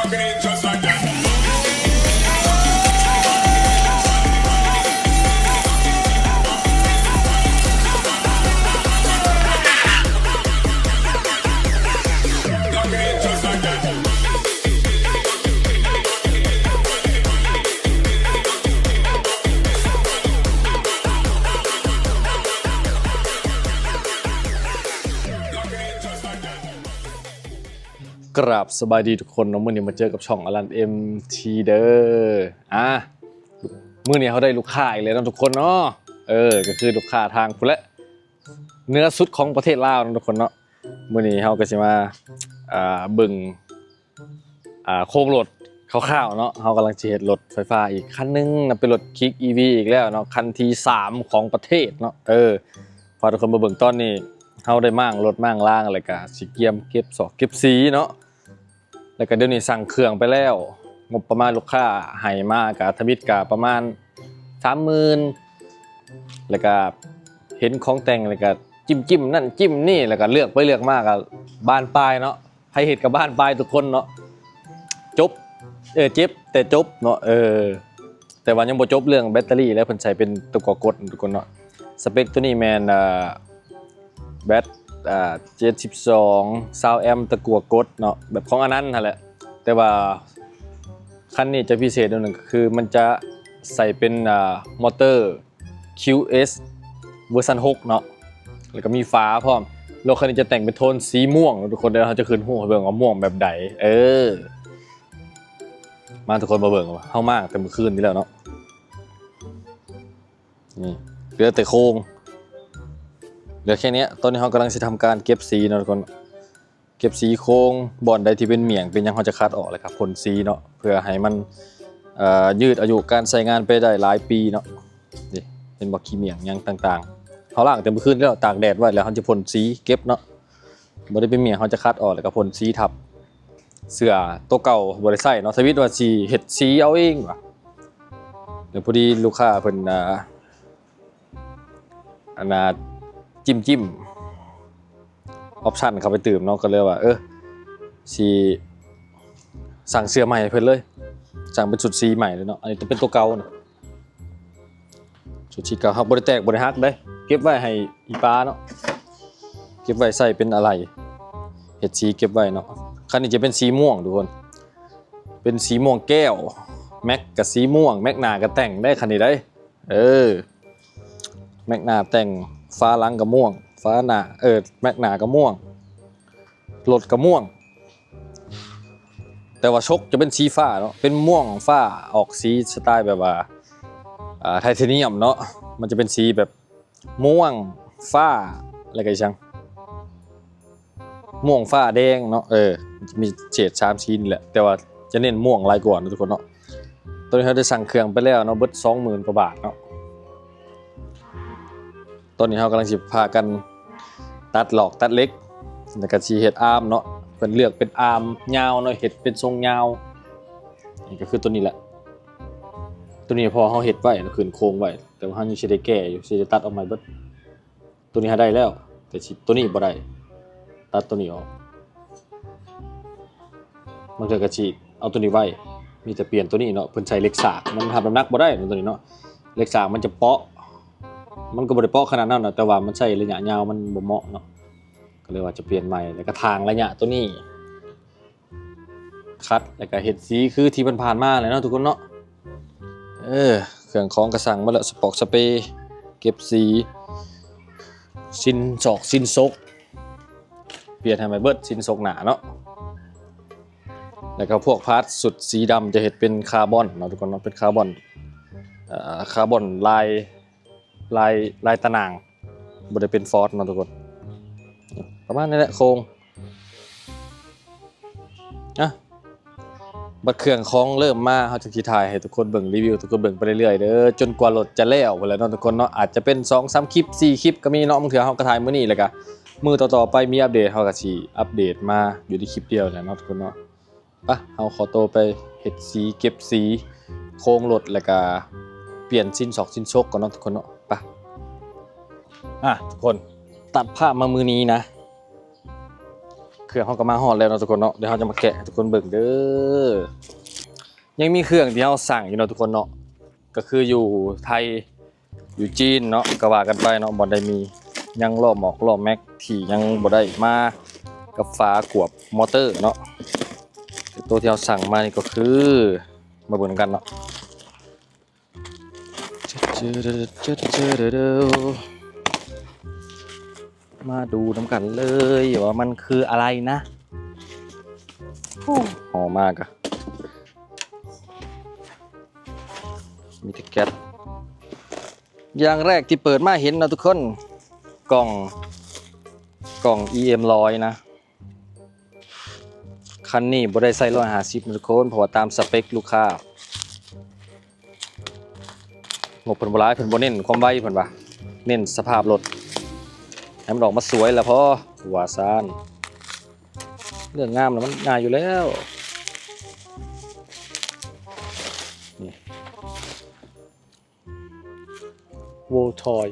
กราบสบายดีทุกคนเนาะมื้อนี้มาเจอกับช่องอลัน MT เด้อมื้อนี้เขาได้ลูกค้าอีกแล้วเนาะทุกคนเนาะก็คือลูกค้าทางพุ่นแหละเนื้อสุดของประเทศลาวเนาะทุกคนเนาะมื้อนี้เฮาก็สิมาเบิ่งโครงรถคร่าวๆเนาะเฮากำลังสิเฮ็ดรถไฟฟ้าอีกคันนึงนะเป็นรถ Kick EV อีกแล้วเนาะคันที่3ของประเทศเนาะพาทุกคนมาเบิ่งตอนนี้เฮาได้มั่งรถมั่งล่างอะไรก็สิเกียมเก็บซอกเก็บสีเนาะแล้วก็เดี๋ยวนี้สั่งเครื่องไปแล้วงบประมาณลูกค้าให้มากับทวิตกับประมาณ 30,000 แล้วก็เห็นของแต่งแล้วก็จิ้มนั่นจิ้มนี่แล้วก็เลือกไปเลือกมาก็บ้านปลายเนาะให้เฮ็ดกับบ้านปลายทุกคนเนาะจบเจ็บแต่จบเนาะแต่ว่ายังบ่จบเรื่องแบตเตอรี่แล้วเพิ่นใช้เป็นตัวก่อกดทุกคนเนาะสเปคตัวนี้แม่นแบต72 20 แอมป์ตะกั่วกดเนาะแบบของอันนั้นนั่นแหละแต่ว่าคันนี้จะพิเศษนึงก็คือมันจะใส่เป็นมอเตอร์ QS เวอร์ชัน6เนาะแล้วก็มีฟ้าพร้อมรถคันนี้จะแต่งเป็นโทนสีม่วงทุกคนเดี๋ยวเราจะขึ้นหูให้เบิ่งว่าม่วงแบบใดมาทุกคนมาเบิ่งว่าเฮามากแต่เมื่อคืนนี้แล้วเนาะนี่เหลือแต่โครงเหลือแค่นี้ตอนนี้เรากำลังจะทำการเก็บสีเนาะทุกคนเก็บสีโครงบอนใดที่เป็นเหมี่ยงเป็นยังเราจะคัดออกเลยครับพ่นสีเนาะเพื่อให้มันยืดอายุการใช้งานไปได้หลายปีเนาะนี่เป็นบักขี้เหมี่ยงยังต่างๆเขาล้างแต่เมื่อคืนแล้วตากแดดไว้แล้วเขาจะพ่นสีเก็บเนาะบ่ได้เป็นเหมี่ยงเขาจะคัดออกแล้วก็พ่นสีทับเสื้อตัวเก่าบ่ได้ใส่เนาะสวิตว่าสิเฮ็ดสีเอาเองว่ะเดี๋ยวพอดีลูกค้าเพิ่นจิ้มออปชั่นเข้าไปตื่มเนาะก็เลยว่าสีสั่งเสื้อใหม่เพิ่นเลยสั่งเป็นชุดสีใหม่เลยเนาะอันนี้จะเป็นตัวเก่านะชุดสีเก่าฮักบ่ได้แตกบ่ได้ฮักเด้เก็บไว้ให้อีป้าเนาะเก็บไว้ใส่เป็นอะไรเฮ็ดสีเก็บไว้เนาะคันนี้จะเป็นสีม่วงทุกคนเป็นสีม่วงแก้วแม็กกับสีม่วงแม็กหน้าก็แต่งได้คันนี้ได้แม็กหน้าแต่งฟ้าหลังก็ม่วงฟ้าหน้าแม็กหน้าก็ม่วงรถก็ม่วงแต่ว่าชกจะเป็นสีฟ้าเนาะเป็นม่วงฟ้าออกสีสไตล์แบบว่าไทเทเนียมเนาะมันจะเป็นสีแบบม่วงฟ้าอะไรกันจังม่วงฟ้าแดงเนาะมีเฉด3สีนี่แหละแต่ว่าจะเน้นม่วงลายกว่านะทุกคนเนาะตอนนี้เราได้สั่งเครื่องไปแล้วเนาะเบิด 20,000 กว่าบาทเนาะตอนนี้เรากำลังสิพากันตัดหลอกตัดเล็กแล้วก็สิเฮ็ดอาร์มเนาะเพิ่นเลือกเป็นอาร์มยาวเนาะเฮ็ดเป็นทรงยาวนี่ก็คือตัวนี้แหละตัวนี้พอเฮาเฮ็ดไว้แล้วขึ้นโครงไว้แต่ว่าเฮายังสิได้แก้อยู่สิได้ตัดออกมาเบิดตัวนี้หาได้แล้วแต่ตัวนี้บ่ได้ตัดตัวนี้ออกมันก็สิเอาตัวนี้ไว้มีแต่เปลี่ยนตัวนี้เนาะเพิ่นใช้เหล็กสากมันทำน้ำหนักบ่ได้ตัวนี้เนาะเหล็กสากมันจะเปาะมันก็บ่ได้เปาะขนาดนั้นนะแต่ว่ามันใช้ระยะยาวมันบ่เหมาะเนาะก็เลยว่าจะเปลี่ยนใหม่แล้วก็ทางระยะตัวนี้คัดแล้วก็เฮ็ดสีคือที่ผ่านมาเลยเนาะทุกคนเนาะเครื่องของกระสังมาแล้วสปอกสเปรย์เก็บสีซินซอกซินซกเปลี่ยนให้มันเบิดซินซกหนาเนาะแล้วก็พวกพาร์ทสุดสีดำจะเฮ็ดเป็นคาร์บอนเนาะทุกคนเนาะเป็นคาร์บอนลายตะนางบ่ได้เป็นฟอสเนาะทุกคนประมาณนี้แหละโครงบัดเครื่องของเริ่มมาเขาจะสิถ่ายให้ทุกคนเบิ่งรีวิวทุกคนเบิ่งไปเรื่อยๆเด้อจนกว่ารถจะแล้วพุ่นแหละเนาะทุกคนเนาะอาจจะเป็น 2-3 คลิป 4 คลิปก็มีเนาะบางเทื่อเฮาก็ถ่ายมื้อนี้แล้วก็มื้อต่อๆไปมีอัปเดตเฮาก็สิอัปเดตมาอยู่ในคลิปเดียวแหละเนาะทุกคนเนาะไปเฮาขอตัวไปเฮ็ดสีเก็บสีโครงรถแล้วก็เปลี่ยนชิ้นซอกชิ้นชกก่อนเนาะทุกคนเนาะไปทุกคนตัดภาพมามื้อนี้นะเค รื่องเขาก็มาฮอดแล้วเนาะทุกคนเนาะเดี๋ยวเราจะมาแกะให้ทุกคนเบิ่งเด้อยังมีเครื่องที่เราสั่งอยู่เนาะทุกคนเนาะก็คืออยู่ไทยอยู่จีนเนาะก็ว่ากันไปเนาะบ่ได้มียังล้อหมอกล้อแม็กที่ยังบ่ได้มากับฝาขวบมอเตอร์เนาะตัวที่เราสั่งมานี่ก็คือมาเบิ่งกันเนาะมาดูน้ำกันเลยว่ามันคืออะไรนะหอมมากอะมีแต่แก๊สอย่างแรกที่เปิดมาเห็นนะทุกคนกล่อง EM 100นะคันนี้บ่ได้ใส่150ทุกคนเพราะว่าตามสเปคลูกค้างบเพิ่นบ่หลายเพิ่นบ่เน้นความไวเพิ่นว่าเน้นสภาพรถให้มันออกมาสวยแล้วพอว่าซ่านเรื่องงามแล้วมันง่ายอยู่แล้วนี่โวทอย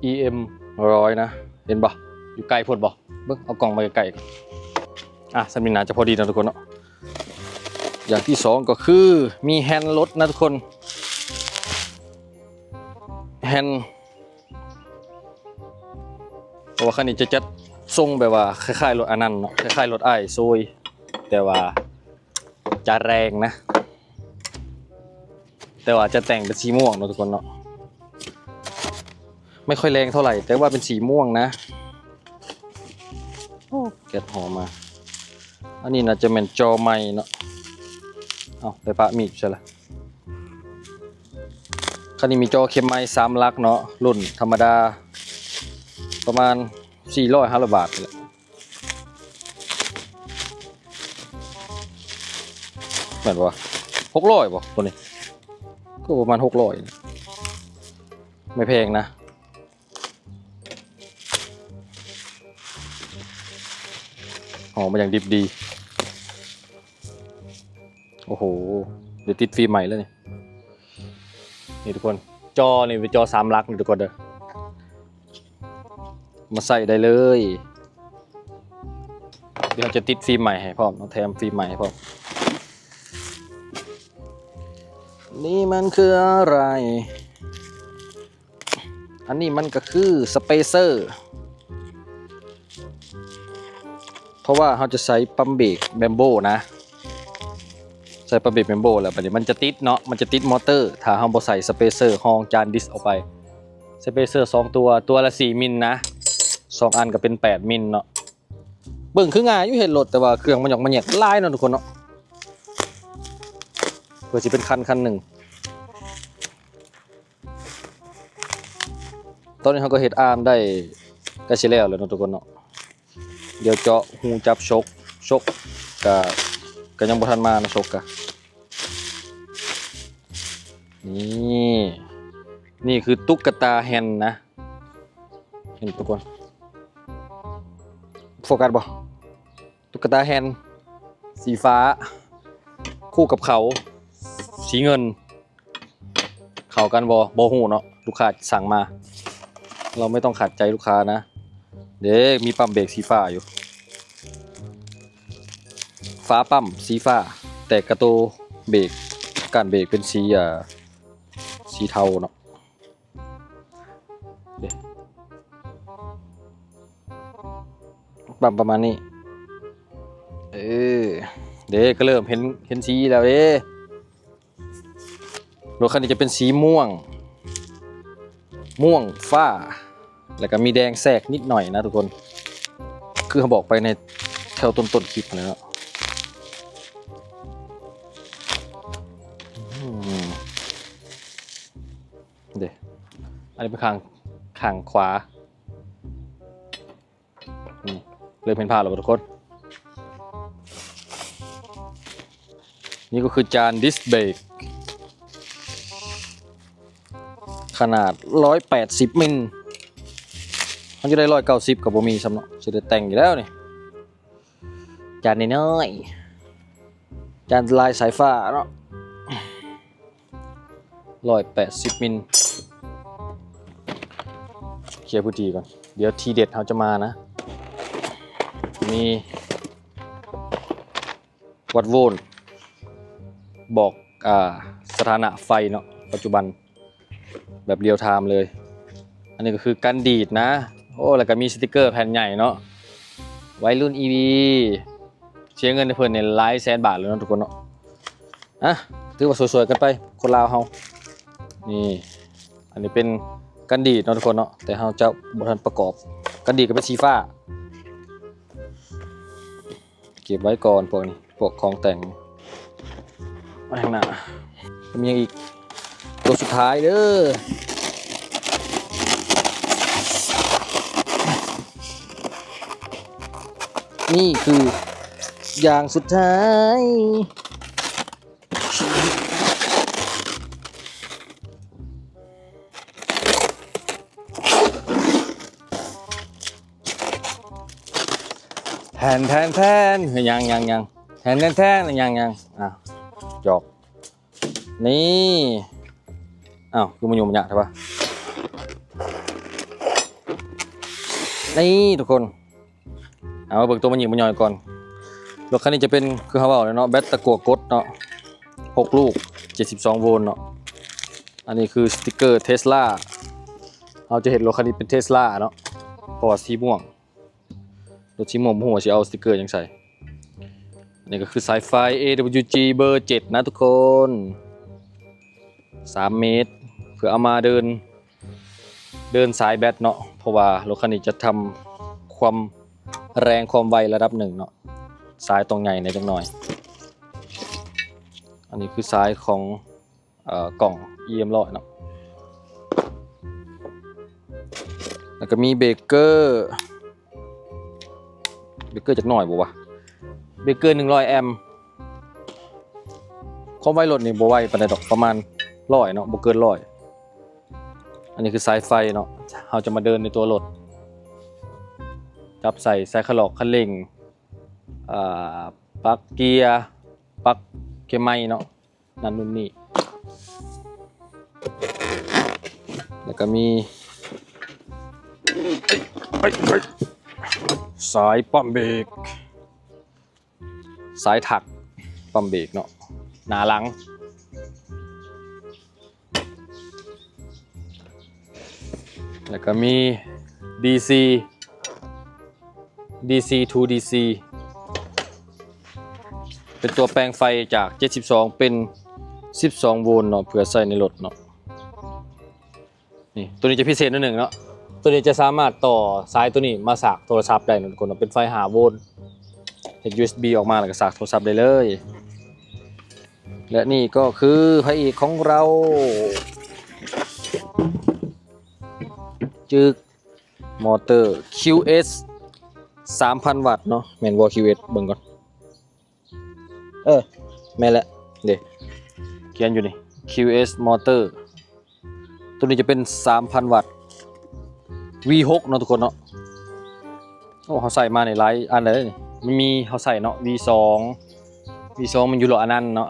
EM 100นะเห็นบ่อยู่ไกลโพดบ่เบิ่งเอากล่องมาใกล้ๆสำนีน่าจะพอดีนะทุกคนเนาะอย่างที่2ก็คือมีแฮนด์รถนะทุกคนแฮนด์เพราะว่าคันนี้จะจัดทรงแบบว่าคล้ายๆรถอันนั้นเนาะคล้ายๆรถไอ้โซยแต่ว่าจะแรงนะแต่ว่าจะแต่งเป็นสีม่วงเนาะทุกคนเนาะไม่ค่อยแรงเท่าไหร่แต่ว่าเป็นสีม่วงนะโอ้แกะหอมมาอันนี้น่าจะเป็นจอใหม่เนาะเอาไปปะมีดใช่ละคันนี้มีจอเข้มไม้3 ลักเนาะรุ่นธรรมดาประมาณ400-500 บาทเลยเหมือนว่า600ป่ะตัวนี้ก็ประมาณ600ไม่แพงนะหอมมาอย่างดิบดีโอ้โหเดี๋ยวติดฟิล์มใหม่แล้วนี่ทุกคนจอนี่เป็นจอ3 ลักนี่ทุกคนเด้อมาใส่ได้เลยเดี๋ยวจะติดฟิล์มใหม่ให้พร้อมแถมฟิล์มใหม่ให้พร้อมนี่มันคืออะไรอันนี้มันก็คือสเปเซอร์เพราะว่าเขาจะใช้ปั๊มเบรกแบมโบนะใส่ปั๊มเบรกแบมโบแล้วบัดนี้มันจะติดเนาะมันจะติดมอเตอร์ถ้าเราบ่ใส่สเปเซอร์ห้องจานดิสออกไปสเปเซอร์2 ตัวละ4 มิลนะ2 อันก็เป็น8 มิลเนาะเบิ่งคือง่ายอยู่เห็นรถแต่ว่าเครื่องมันหยอกมันแยกลายเนาะทุกคนเนาะเพื่อสิเป็นคันหนึ่งตอนนี้เขาก็เฮ็ดอาร์มได้สิแล้วเนาะทุกคนเนาะเดี๋ยวเจาะหูจับชกก็ยังบ่ทันมานะชกกะนี่คือตุ๊กตาแฮนด์นะเห็นทุกคนโฟกัสบ่ตุ๊กตาแฮนด์สีฟ้าคู่กับเขาสีเงินเข้ากันบ่ฮู้เนาะลูกค้าสั่งมาเราไม่ต้องขัดใจลูกค้านะเด็กมีปั๊มเบรกสีฟ้าอยู่ฟ้าปั๊มสีฟ้าแต่กระโตเบรกการเบรกเป็นสีเทาเนาะปั๊มประมาณนี้เด็กก็เริ่มเห็นสีแล้วรถคันนี้จะเป็นสีม่วงฟ้าแล้วก็มีแดงแทรกนิดหน่อยนะทุกคนคือเขาบอกไปในแถวต้นคลิปนะเนาะเดี๋ยวอันนี้เป็นข้างขวาเริ่มเห็นภาพแล้วทุกคนนี่ก็คือจานดิสเบรกขนาด180 มิลมันจะได้190กับบ่มีซ้ำเนาะจะได้แต่งอยู่แล้วนี่จานน้อยจานลายสายฟ้าเนาะ180 มิลเคลียร์พื้นที่ก่อนเดี๋ยวทีเด็ดเขาจะมานะมี วัดโวลต์บอกสถานะไฟเนาะปัจจุบันแบบเรียลไทม์เลยอันนี้ก็คือกันดีดนะโอ้แล้วก็มีสติกเกอร์แผ่นใหญ่เนาะวัยรุ่น EV เสียเงินในเพิ่นในหลายแสนบาทเลยเนาะทุกคนเนาะถือว่าสวยๆกันไปคนลาวเฮานี่อันนี้เป็นกันดีดเนาะทุกคนเนาะแต่เฮาจะบ่ทันประกอบกันดีดก็เป็นสีฟ้าเก็บไว้ก่อนพวกนี้พวกของแต่งไว้ข้างหน้ามีอย่างอีกตัวสุดท้ายเด้อนี่คืออย่างสุดท้ายแทนยังแทนยังจอกนี่คือมันอยู่มันยากใช่ปะนี่ทุกคนมาเบิกตัวมันหยิบมันย่อยก่อนรถคันนี้จะเป็นคือเขาบอกเลยเนาะแบตตะกั่วกดเนาะ6 ลูก72 โวลต์เนาะอันนี้คือสติกเกอร์เทสลาเราจะเห็นรถคันนี้เป็นเทสลาเนาะเพราะว่าสีม่วงรถสีม่วงหัวจะเอาสติกเกอร์ยังใส่นี่ก็คือสายไฟ AWG เบอร์ 7นะทุกคน3 เมตรเพื่อเอามาเดินสายแบตเนาะเพราะว่ารถคันนี้จะทำความแรงความไวระดับหนึ่งเนาะสายตรงใหญ่ในจังหน่อยอันนี้คือสายของกล่อง EM100เนาะแล้วก็มีเบรกเกอร์จากหน่อยบ่วะเบรกเกอร์100 แอมป์ความไวรถนี่บ่ไวปานใดดอกประมาณ100เนาะบ่เกิน100อันนี้คือสายไฟเนาะเราจะมาเดินในตัวรถจับใส่สายขลอกคันเร่งปลั๊กเกียร์ปลั๊กเกียร์ไม้เนาะนั่นนู่นนี่แล้วก็มีสายปั๊มเบรกสายถักปั๊มเบรกเนาะหน้าหลังแล้วก็มี DC to DC เป็นตัวแปลงไฟจาก72เป็น12 โวลต์เนาะเพื่อใส่ในรถเนาะนี่ตัวนี้จะพิเศษนิดหนึ่งเนาะตัวนี้จะสามารถต่อสายตัวนี้มาสากโทรศัพท์ได้นะทุกคนเป็นไฟ5 โวลต์เห็น USB ออกมาแล้วก็สากโทรศัพท์ได้เลยและนี่ก็คือพระเอกของเราจึกมอเตอร์ QS 3,000 วัตต์เนาะแมนวอล QS เบิ่งก่อนแม่นแหละเดี๋ยวเขียนอยู่นี่ QS มอเตอร์ตัวนี้จะเป็น 3,000 วัตต์ V6 เนาะทุกคนเนาะโอ้เขาใส่มาในไลน์อันไหนนี่มันมีเขาใส่เนาะ V2 มันอยู่รถอันนั้นเนาะ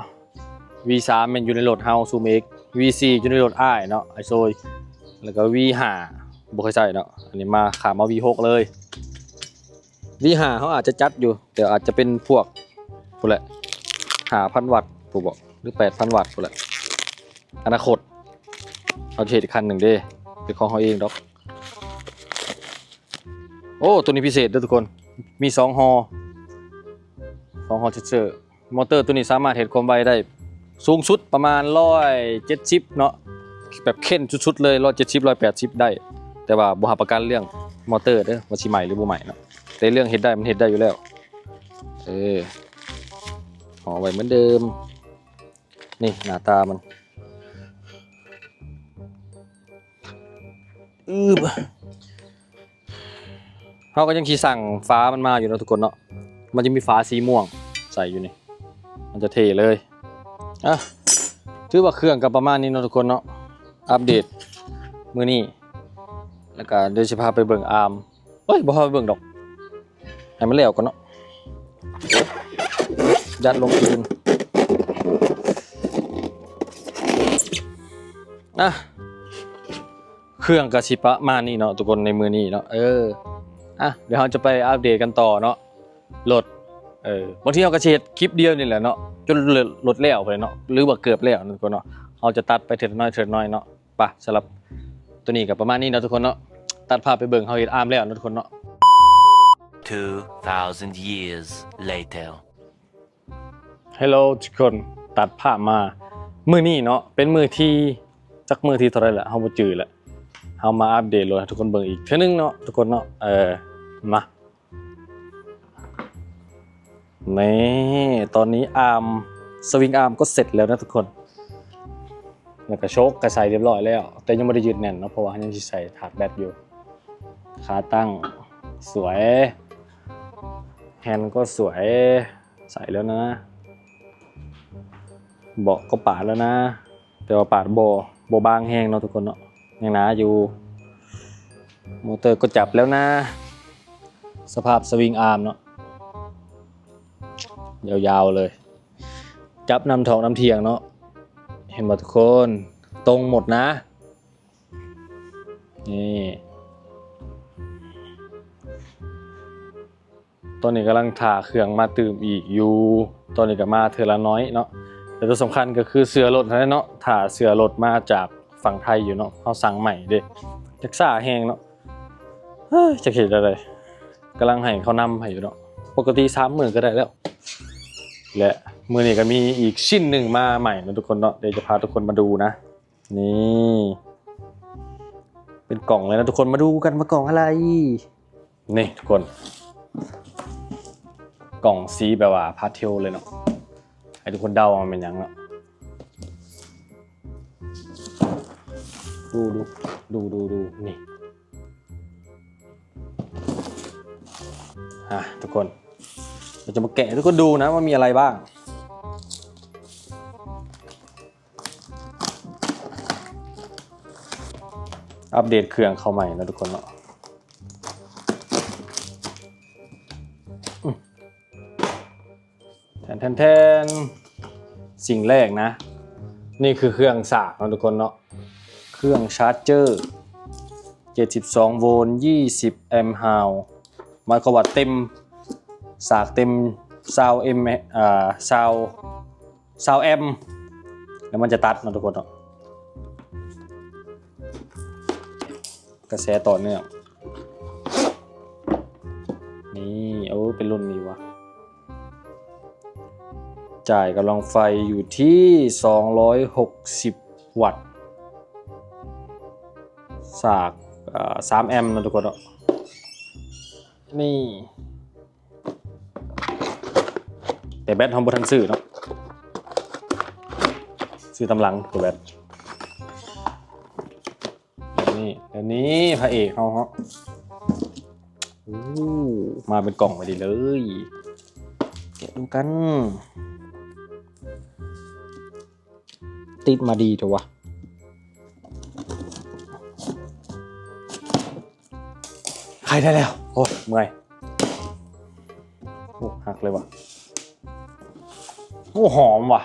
V3 มันอยู่ในรถเฮาซูเมก V4 อยู่ในรถอ้ายเนาะไอโซยแล้วก็ V5 บ่เคยใส่เนาะอันนี้มาขามา V6 เลย V5 เขาอาจจะจัดอยู่แต่อาจจะเป็นพวกพุ่นแหละ5,000 วัตต์ผู้บอกหรือ 8,000 วัตต์พุ่นแหละอนาคตเอาเฉดอีกคันหนึ่งเด้เป็นของเขาเองดอกโอ้ตัวนี้พิเศษด้วยทุกคนมี2 ฮอเฉยๆมอเตอร์ตัวนี้สามารถเห็นความไวได้สูงสุดประมาณ170เนาะแบบเข้นชุดๆเลย170 180ได้แต่ว่าบ่รับประกันเรื่องมอเตอร์เด้อว่าสิใหม่หรือบ่ใหม่เนาะแต่เรื่องเฮ็ดได้มันเฮ็ดได้อยู่แล้วห่อไว้เหมือนเดิมนี่หน้าตามันเขาก็ยังขี่สั่งฟ้ามันมาอยู่นะทุกคนเนาะมันจะมีฟ้าสีม่วงใส่อยู่นี่มันจะเท่เลยถือว่าเครื่องกับประมาณนี้เนาะทุกคนเนาะอัปเดตมื้อนี้แล้วก็เดี๋ยวจะพาไปเบิ่งอาร์มบ่พาไปเบิ่งดอกให้มันแล้วก่อนเนาะยัดลงคืนเครื่องกระชิประมาณนี้เนาะทุกคนในมือนี้เนาะเดี๋ยวเราจะไปอัปเดตกันต่อเนาะรถ บางทีเราก็เช็ดคลิปเดียวนี่แหละเนาะจนลดแล้วไปเนาะหรือว่าเกือบแล้วทุกคนเนาะเราจะตัดไปเถิดน้อยเนาะป่ะสำหรับตัวนี้กับประมาณนี้เนาะทุกคนเนาะตัดภาพไปเบิ่งเฮาเฮ็ดอาร์มแล้วเนาะทุกคนเนาะ 2,000 years later. Hello ทุกคนตัดภาพมามื้อนี้เนาะเป็นมื้อที่จักมื้อที่เท่าไหร่ละเฮาบ่จื้อละเฮามาอัปเดตโหลดให้ทุกคนเบิ่งอีกเทื่อนึงเนาะทุกคนเนาะมานี่ตอนนี้อาร์มสวิงอาร์มก็เสร็จแล้วนะทุกคนแล้วก็โชคก็ใส่เรียบร้อยแล้วแต่ยังไม่ได้ยืดแน่นเนาะเพราะว่ายังสิใส่ถาดแบตอยู่ขาตั้งสวยแฮนด์ก็สวยใส่แล้วนะเบาะก็ปาดแล้วนะแต่ว่าปาดโบบางแห้งเนาะทุกคนเนาะยังหนาอยู่มอเตอร์ก็จับแล้วนะสภาพสวิงอาร์มเนาะยาวๆเลยจับนำทองนำเทียงเนาะเห็นหมดทุกคนตรงหมดนะนี่ตอนนี้กำลังถ่าเครื่องมาตื่มอีกอยู่ตอนนี้ก็มาเทอละน้อยเนาะแต่ตัวสำคัญก็คือเสือรถนะเนาะถ่าเสือรถมาจากฝั่งไทยอยู่เนาะเขาสั่งใหม่เด้จักซ่าแห้งเนาะจะเห็นอะไรกำลังให้เขานำให้อยู่เนาะปกติ30,000ก็ได้แล้วและมือนี้ก็มีอีกชิ้นหนึ่งมาใหม่นะทุกคนเนาะเดี๋ยวจะพาทุกคนมาดูนะนี่เป็นกล่องเลยนะทุกคนมาดูกันว่ากล่องอะไรนี่ทุกคนกล่องสีแบบว่าพาสเทลเลยเนาะให้ทุกคนเดามันเป็นยังเนาะดูนี่ทุกคนเราจะมาแกะให้ทุกคนดูนะว่ามีอะไรบ้างอัปเดตเครื่องเข้าใหม่นะทุกคนเนาะแทนสิ่งแรกนะนี่คือเครื่องสากนะทุกคนเนาะเครื่องชาร์จเจอร์72โวลต์20แอมป์ฮาวหมายความว่าเต็มสากเต็มซาวแอมป์แล้วมันจะตัดนะทุกคนเนาะกระแสต่อเนื่องนี่เป็นรุ่นนี้วะจ่ายกำลังไฟอยู่ที่260วัตต์สาก3แอมป์นะทุกคนเนาะนี่แต่แบตของบทันซื้อเนาะซื้อตำลังตัวแบตนี่พระเอกเขามาเป็นกล่องไปดีเลยเก็บดูกันติดมาดีเถอะวะใครได้แล้วโอ้เมื่อยหักเลยวะหอมว่ะ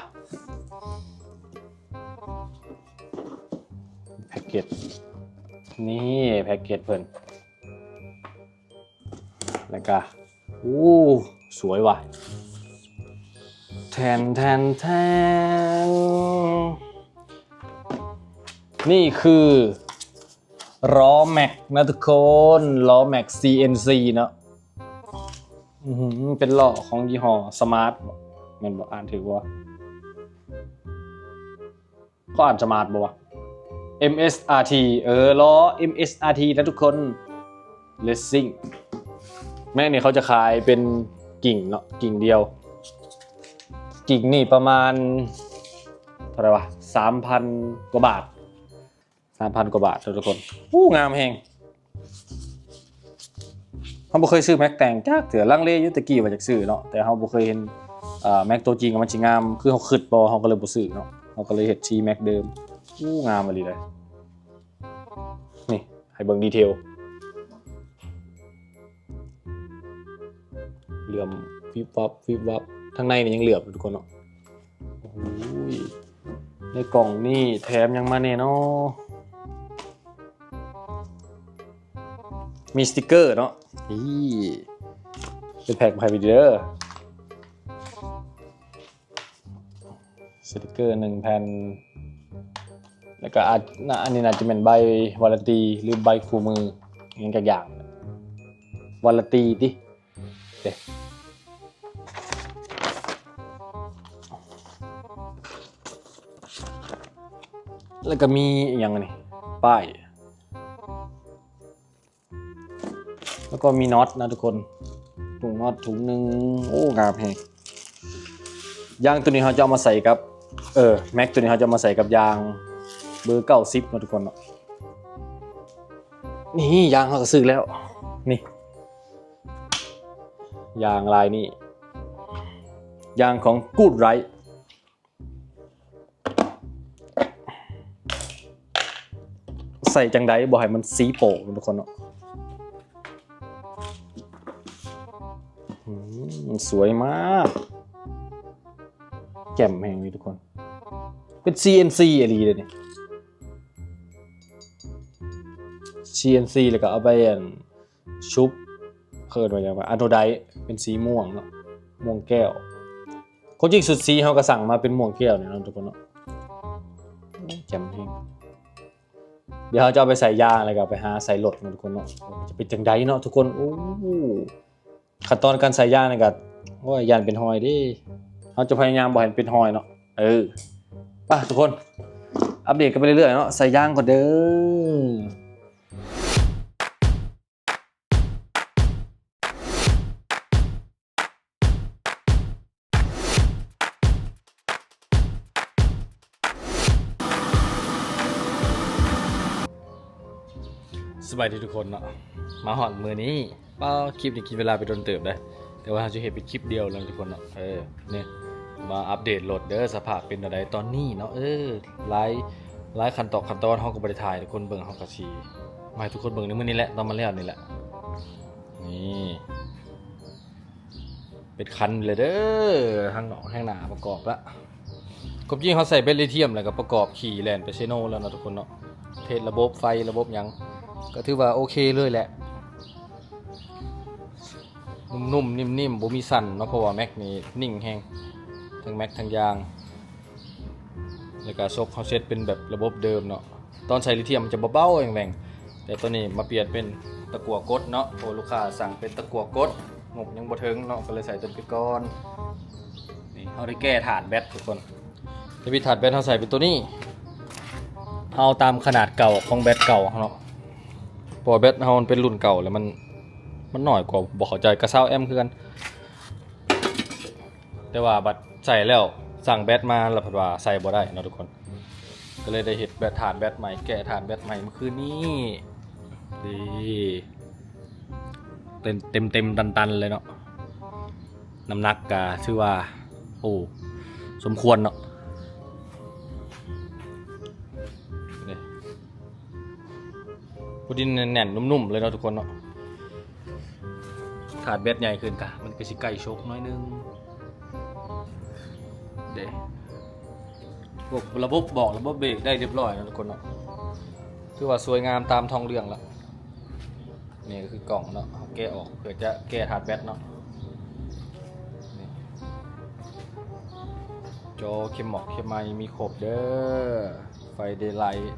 แพ็กเกจนี่แพ็กเกจเพิ่นแล้วก็สวยว่ะแทนนี่คือล้อแม็กนะทุกคนล้อแม็ก CNC เนาะเป็นล้อของยี่ห้อสมาร์ทแม่นบอกอ่านถือว่าเขาอ่านสมาร์ทบอกว่า MSRT ล้อ MSRT นะทุกคน Racing แม่เนี่ยเขาจะขายเป็นกิ่งเนาะกิ่งเดียวกิ่งนี่ประมาณเท่าไหร่วะ 3,000 กว่าบาท 3,000 กว่าบาททุกคนงามแฮงเขาบ่เคยซื้อแม็กแต่งจักเถื่อลังเลอยู่ตะกี้ว่าจากซื้อเนาะแต่เขาบ่เคยเห็นแม็กตัวจริงมันสิงามคือเขาคิดบ่เขาก็เลยบ่ซื้อเนาะเขาก็เลยเฮ็ดชีแม็กเดิมงามอะลีเลยนี่ให้เบิ่งดีเทลเหลื่อมวิบวับข้างในนี่ยังเหลือบทุกคนเนาะในกล่องนี่แถมยังมาเนี่ยเนาะมีสติกเกอร์เนาะเป็นแพ็คไพวิเดอร์ สติกเกอร์1 แผ่นแล้วก็อันนี้น่าจะเป็นใบวารันตีหรือใบคู่มืออย่างกับอย่างวารันตีดิเด้แล้วก็มีอย่างนี้ป้ายแล้วก็มีน็อตนะทุกคนถุงน็อตถุงหนึ่งโอ้งามแฮงยางตัวนี้เขาจะเอามาใส่กับแม็กตัวนี้เขาจะเอามาใส่กับยางเบอร์90นะทุกคนเนาะนี่ยางเขาก็ซื้อแล้วนี่ยางลายนี่ยางของกูดไรใส่จังไดบอกให้มันสีโป่งทุกคนเนาะสวยมากแจ่มแห่งนี้ทุกคนเป็น CNC อะไรเลยเนี่ย CNC แล้วก็เอาไปชุบเคิร์ดไว้ยังไงอะโนไดเป็นสีม่วงเนาะม่วงแก้วคนจริงสุดสีเขาก็สั่งมาเป็นม่วงแก้วเนี่ยนะทุกคนเนาะแจ่มแห่งเดี๋ยวเขาจะเอาไปใส่ยางอะไรกับไปหาใส่รถนะทุกคนเนาะจะเป็นจังไดเนาะทุกคนโอ้ขั้นตอนการใส่ยางนะครับว่ายางเป็นหอยดิเขาจะพยายามบ่ให้เป็นหอยเนาะป่ะทุกคนอัปเดตกันไปเรื่อยๆเนาะใส่ยางก่อนเด้อสบายดีทุกคนเนาะมาหอดมือนี้เป้าคลิปนี้กินเวลาไปโดนเติบได้แต่ว่าเราจะเห็นเป็นคลิปเดียวเลยทุกคนเนาะเนี่ยมาอัปเดตรถเด้อสภาพเป็นอะไรตอนนี้เนาะไลฟ์ขั้นตอนเขาก็บริถ่ายทุกคนเบิ่งเขากระชีมาให้ทุกคนเบิ่งในมื้อนี้แหละตอนมาแล้วนี่แหละนี่เป็นคันเลยเด้อทางหนองทางหนาประกอบละกบยิ่งเขาใส่เบลลิเทียมแล้วก็ประกอบขี่แลนไปเชโนแล้วเนาะทุกคนเนาะเทสระบบไฟระบบยังก็ถือว่าโอเคเลยแหละนุ่มๆนิ่มๆบ่มีสั่นเนาะเพราะว่าแม็กนี่นิ่งแฮงทั้งแม็กทั้งยางแล้วก็ซกเขาเซตเป็นแบบระบบเดิมเนาะตอนใส่ลิเธียมมันจะเบาๆแหว่งๆแต่ตัวนี้มาเปลี่ยนเป็นตะกั่วกดเนาะโอ้ลูกค้าสั่งเป็นตะกั่วกดงบยังบ่ถึงเนาะก็เลยใส่ตัวไปก่อนนี่เฮาได้แก้ฐานแบตทุกคนที่วิถาดแบตเฮาใส่เป็นตัวนี้เอาตามขนาดเก่าของแบตเก่าเนาะพอแบตเฮามันเป็นรุ่นเก่าแล้วมันหน่อยกว่าบอกเข้าใจกระเซ้าแอมคือกันแต่ว่าบัดใส่แล้วสั่งแบตมาแล้วผัดว่าใส่บ่ได้เนาะทุกคนก็เลยได้เห็ดแบตฐานแบตใหม่แกะฐานแบตใหม่เมื่อคืนนี้ดีเต็มตันเลยเนาะน้ำหนักกะชื่อว่าโอ้สมควรเนาะพอดีแน่นนุ่มๆเลยเนาะทุกคนเนาะถาดแบตใหญ่ขึ้นกะมันก็สิไก่ชกน้อยนึงเด้ระบบบอกระบบเบรกได้เรียบร้อยนะทุกคนเนาะคือว่าสวยงามตามท้องเรื่องแล้วนี่ก็คือกล่องเนาะแกะออกเพื่อจะแก้ถาดแบตเนาะจอเข็มหมอกเข็มไม้มีครบเด้อไฟเดย์ไลท์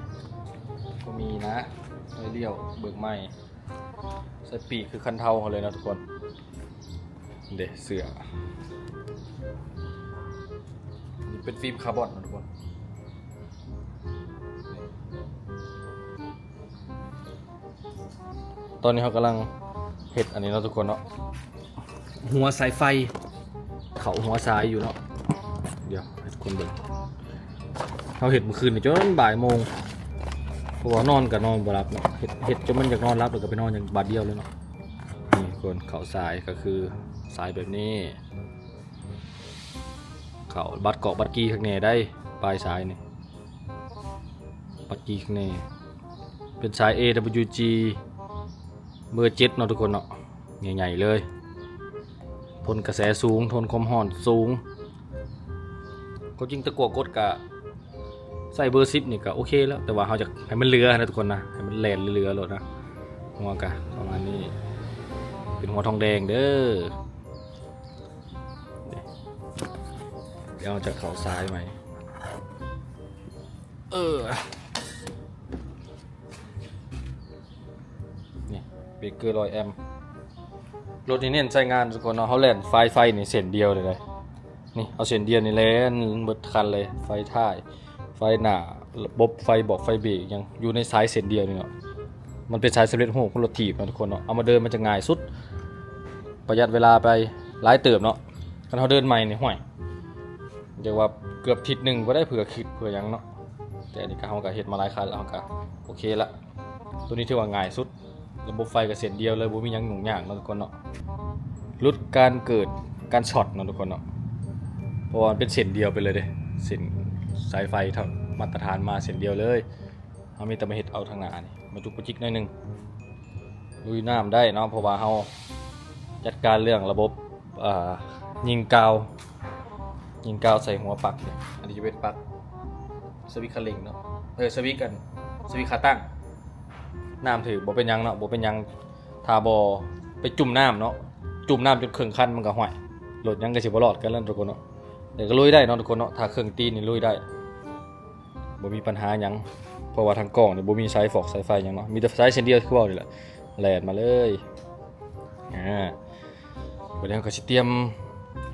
ก็มีนะไฟเลี้ยวเบิกไม้ใส่ปีกคือคันเทาเขาเลยนะทุกคนเด็เสือนี่เป็นฟิล์มคาร์บอนนะทุกคนตอนนี้เขากำลังเห็ดอันนี้นะทุกคนเนาะหัวสายไฟเขาหัวสายอยู่เนาะเดี๋ยวให้ทุกคนเบิ่งเขาเห็ดเมื่อคืนจนบ่ายโมงเพราะว่านอนกับนอนบ่รับเนาะเห็ดจนมันอยากนอนรับแล้วก็ไปนอนอย่างบาดเดียวเลยเนาะนี่คนเขาสายก็คือสายแบบนี้เขาบัดเกาะบัดกี้ข้างในได้ปลายสายนี่บัดกี้ข้างในเป็นสาย AWG เบอร์7เนาะทุกคนเนาะใหญ่ๆเลยทนกระแสสูงทนความร้อนสูงก็จริงตะกั่วกดกะใส่เบอร์10นี่ก็โอเคแล้วแต่ว่าเขาจะให้มันเรือนะทุกคนนะให้มันแล่นเรือๆเลยนะหัวกะประมาณนี้เป็นหัวทองแดงเด้อเดี๋ยวจะเข้าซ้ายไหม นี่เบรกเกอร์100 แอมป์รถนี้เน้นใช้งานทุกคนเนาะเขาแล่นไฟนี่เส้นเดียวเลยนี่เอาเส้นเดียวนี่แล่นเบิดคันเลยไฟท้ายไฟหน้าระบบไฟบอกไฟเบรกยังอยู่ในสายเส้นเดียวนี่เนาะมันเป็นสายสำเร็จรูปของรถถีบนะทุกคนเนาะเอามาเดินมันจะง่ายสุดประหยัดเวลาไปหลายเติบเนาะคันเขาเดินใหม่นี่ห่วยเรียกว่าเกือบทิศหนึ่งก็ได้เผื่อคิดเผื่อยังเนาะแต่อันนี้ก็เขาก็เฮ็ดมาหลายคันแล้วเขาก็โอเคละตัวนี้ถือว่าง่ายสุดระบบไฟก็เส้นเดียวเลยบ่มีหยังหนุ่งยากเนาะทุกคนเนาะลดการเกิดการช็อตเนาะทุกคนเนาะเพราะว่ามันเป็นเส้นเดียวไปเลยเด้เส้นสายไฟเท่ามาตรฐานมาเส้นเดียวเลยเขามีแต่มาเฮ็ดเอาทางหน้านี่มาจุกจิกหน่อยนึงลุยน้ำได้เนาะเพราะว่าเขาจัดการเรื่องระบบยิงกาวใส่หัวปลั๊กเนี่ยอันนี้จะเป็นปลั๊กสวิตช์คันเร่งเนาะสวิตช์ขาตั้งน้ำถือบ่เป็นยังเนาะบ่เป็นยังทาบ่ไปจุ่มน้ำเนาะจุ่มน้ำจนเครื่องคันมันก็ห่วยรถยังก็สิบ่รอดกันแล้วทุกคนเนาะเดี๋ยวก็ลุยได้เนาะทุกคนเนาะถ้าเครื่องตีนนี่ลุยได้บ่มีปัญหาหยังเพราะว่าทางกล้องนี่บ่มีสายสายไฟหยังเนาะมีแต่สายเส้นเดียวคือเว้านี่แหละแล่นมาเลยวันนี้ก็สิเตรียม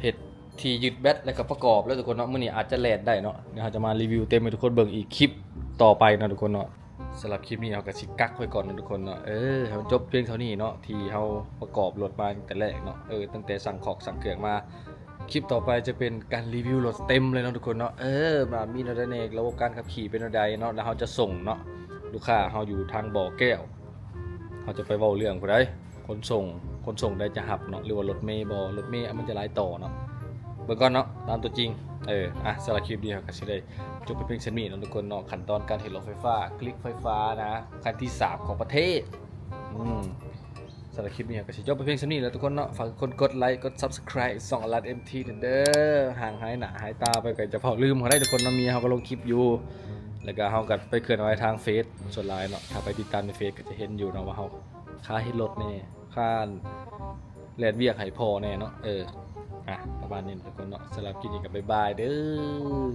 เฮ็ดที่ยึดแบตแล้วก็ประกอบแล้วทุกคนเนาะมื้อนี้อาจจะแล่นได้เนาะเดี๋ยวเราจะมารีวิวเต็มให้ทุกคนเบิ่งอีกคลิปต่อไปนะทุกคนเนาะสำหรับคลิปนี้เราก็สิกักไว้ก่อนนะทุกคนเนาะให้มันจบเพียงเท่านี้เนาะที่เฮาประกอบรถมาตั้งแต่แรกเนาะตั้งแต่สั่งของสั่งเครื่องมาคลิปต่อไปจะเป็นการรีวิวรถเต็มเลยเนาะทุกคนเนาะมามีนาเนกระบบการขับขี่เป็นอะไรเนาะแล้วเราจะส่งเนาะลูกค้าเฮาอยู่ทางบ่อแก้วเขาจะไปเว้าเรื่องผู้ใดคนส่งได้จะหับเนาะหรือว่ารถเมย์บ่รถเมย์มันจะหลายต่อเนาะเบิ่งก่อนเนาะตามตัวจริงสำหรับคลิปนี้ก็สิได้จบไปเพียงเท่านี้เนาะทุกคนเนาะขั้นตอนการเฮ็ดรถไฟฟ้าคลิกไฟฟ้านะขั้นที่3ของประเทศสำหรับคลิปนี้ก็สิจบไปเพียงเท่านี้แล้วทุกคนเนาะฝากคนกดไลค์กด Subscribe ส่องอลัด MT เด้อห่างหายหน้าหายตาไปก็จะเผาลืมเขาได้ทุกคนเนาะเมียเฮาก็ลงคลิปอยู่แล้วก็เฮาก็ไปเคลื่อนไหวทางเฟซส่วนไลน์เนาะถ้าไปติดตามในเฟซก็จะเห็นอยู่เนาะว่าเฮาค่าเฮ็ดรถแน่ค่าแลนเวียกให้พอแน่เนาะประมาณนี้ทุกคนเนาะสำหรับคลิปนี้ก็บ๊ายบายเด้อ